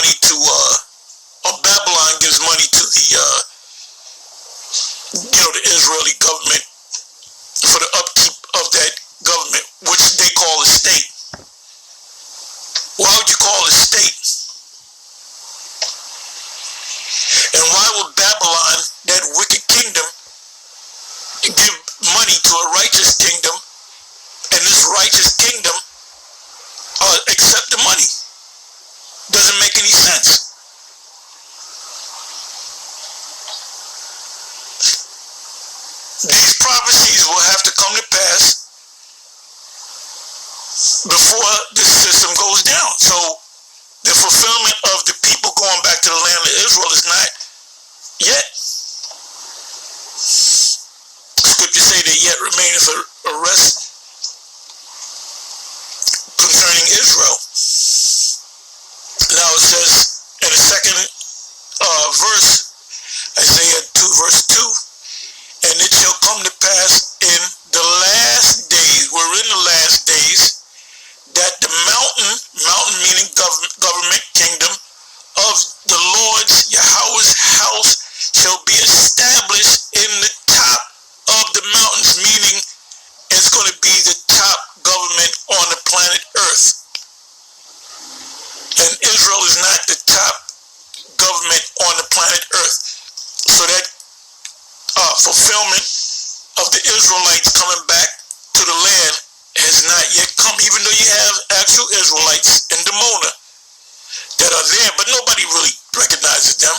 money to, or Babylon gives money to the Israeli government for the upkeep of that government, which they call a state. Why would you call it a state? And why would Babylon, that wicked kingdom, give money to a righteous kingdom, and this righteous kingdom accept the money? Doesn't make any sense. These prophecies will have to come to pass before this system goes down. So the fulfillment of the people going back to the land of Israel is not yet. Scriptures say that yet remaineth a rest concerning Israel. Now it says in the second verse, Isaiah 2 verse 2, and it shall come to pass in the last days, we're in the last days, that the mountain meaning government kingdom of the Lord's Yahweh's house shall be established in the top of the mountains, meaning it's going to be the top government on the planet Earth. And Israel is not the top government on the planet Earth. So that fulfillment of the Israelites coming back to the land has not yet come, even though you have actual Israelites in Dimona that are there, but nobody really recognizes them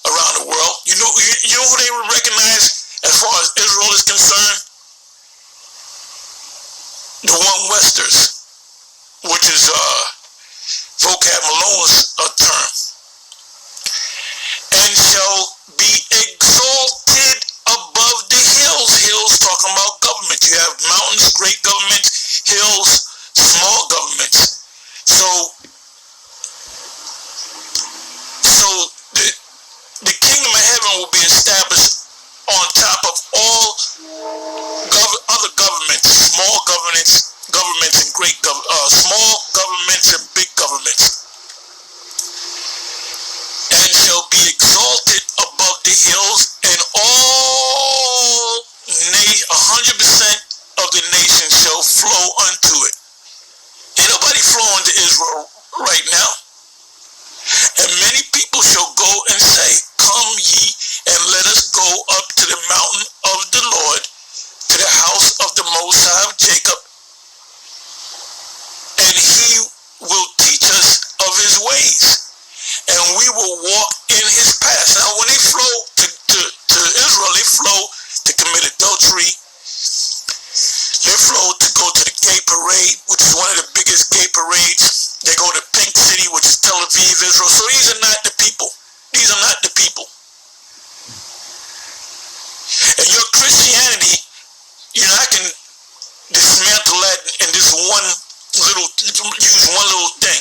around the world. You know who they would recognize as far as Israel is concerned? The One Westers, which is Vocab Malone's term. And shall be exalted above the hills. Hills talking about government. You have mountains, great governments, hills, small governments. So the kingdom of heaven will be established on top of all other governments, small governments and great small governments and big governments. And shall be exalted above the hills, and all 100% of the nation shall flow unto it. Ain't nobody flowing to Israel right now. And many people shall go and say, come ye, and let us go up to the mountain of the Lord, to the house of the Most High of Jacob, and he will teach us of his ways, and we will walk in his paths. Now when they flow to Israel, they flow to commit adultery. They flow to go to the gay parade, which is one of the biggest gay parades. They go to Pink City, which is Tel Aviv, Israel. So these are not the people. These are not the people. And your Christianity, I can dismantle that in this use one little thing.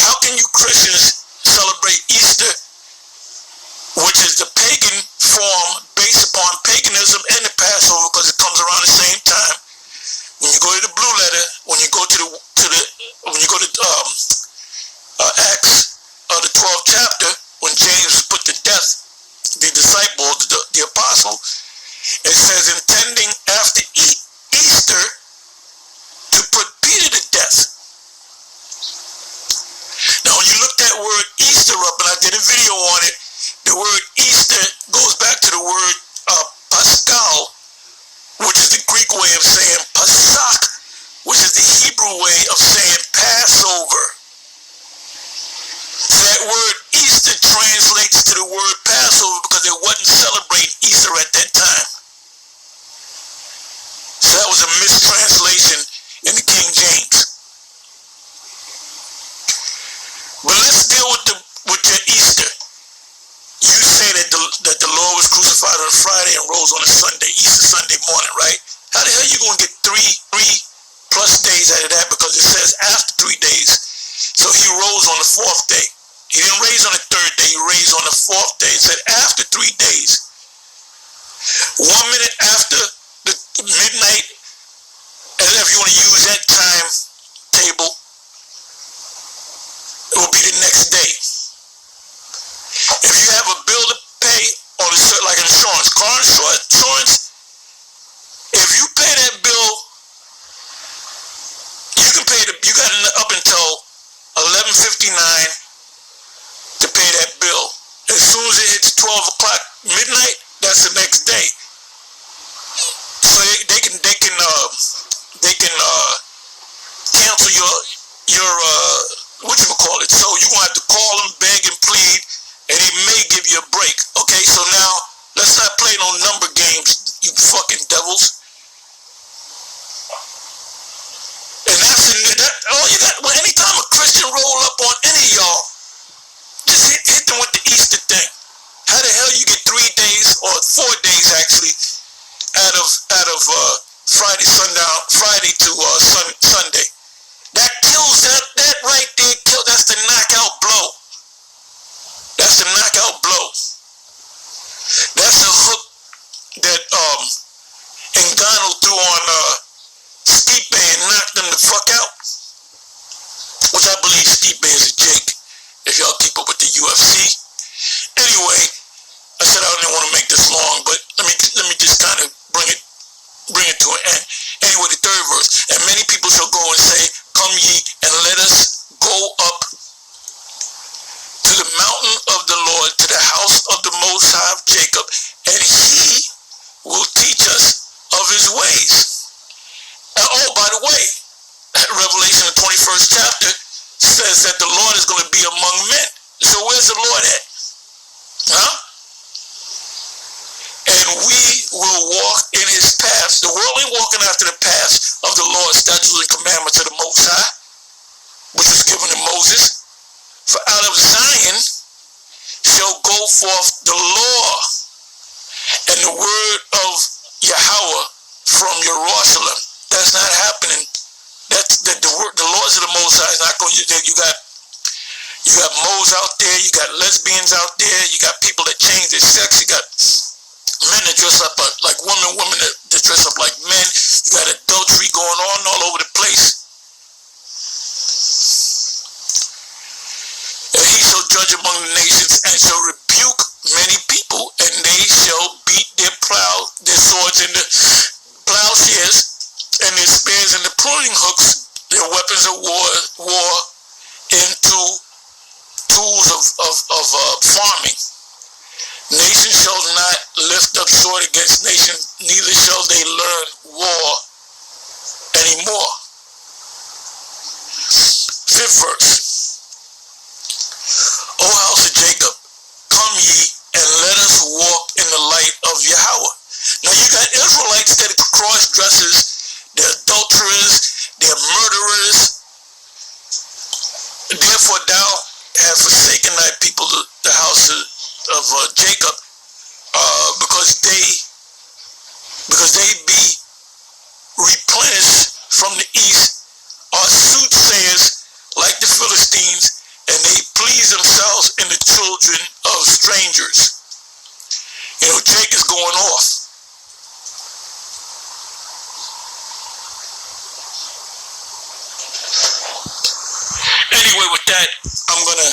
How can you Christians celebrate Easter, which is the pagan form based upon paganism, and the Passover, because it comes around the same time? When you go to the Blue Letter, when you go to Acts, the 12th chapter, when James put to death the disciple, the apostle, it says intending after Easter to put Peter to death. Now when you look that word Easter up, and I did a video on it, the word Easter goes back to the word Pascal, which is the Greek way of saying Pasach, which is the Hebrew way of saying Passover. So that word Easter translates to the word Passover because they wasn't celebrating Easter at that time. So that was a mistranslation in the King James. But let's deal with your Easter. You say that the Lord was crucified on a Friday and rose on a Sunday, Easter Sunday morning, right? How the hell are you going to get three plus days out of that? Because it says after 3 days. So he rose on the 4th day. He didn't raise on the 3rd day. He raised on the 4th day. It said after 3 days. 1 minute after the midnight, and if you want to use that time table, it will be the next 11:59 to pay that bill. As soon as it hits 12 o'clock midnight, that's the next day. So they can cancel your whatchamacallit. So you gonna have to call them, beg and plead, and they may give you a break. Okay, so now let's not play no number games, you fucking devils. And all you got. Well, anytime a Christian roll up on any of y'all, just hit them with the Easter thing. How the hell you get 3 days or 4 days actually out of Friday to Sunday? That kills that right there. That's the knockout blow. That's the knockout blow. That's the hook that Ngannou threw on Stipe and knocked them the fuck out. Which I believe Stipe is a Jake. If y'all keep up with the UFC. Anyway, I said I didn't want to make this long, but let me just kind of bring it to an end. Anyway, the third verse. And many people shall go and say, come ye and let us go up to the mountain of the Lord, to the house of the Most High of Jacob, and he will teach us of his ways. Oh, by the way, Revelation, the 21st chapter, says that the Lord is going to be among men. So where's the Lord at? Huh? And we will walk in his paths. The world ain't walking after the paths of the Lord, statutes and commandments of the Most High, which was given to Moses. For out of Zion shall go forth the law and the word of Yahweh from Jerusalem. That's not happening. That's the laws of the Most High is not going to. You got moles out there. You got lesbians out there. You got people that change their sex. You got men that dress up like women that dress up like men. You got adultery going on all over the place. And he shall judge among the nations and shall rebuke many people, and they shall beat their swords in the plowshares and their spears and the pruning hooks, their weapons of war into tools of farming. Nation shall not lift up sword against nation, neither shall they learn war anymore. 5th verse. O house of Jacob, come ye and let us walk in the light of Yahweh. Now you got Israelites that are cross-dressers, they're adulterers, they're murderers. Therefore thou have forsaken thy people, the house of Jacob, because they be replenished from the east, are soothsayers like the Philistines, and they please themselves in the children of strangers. You know, Jake is going off. Anyway, with that, I'm gonna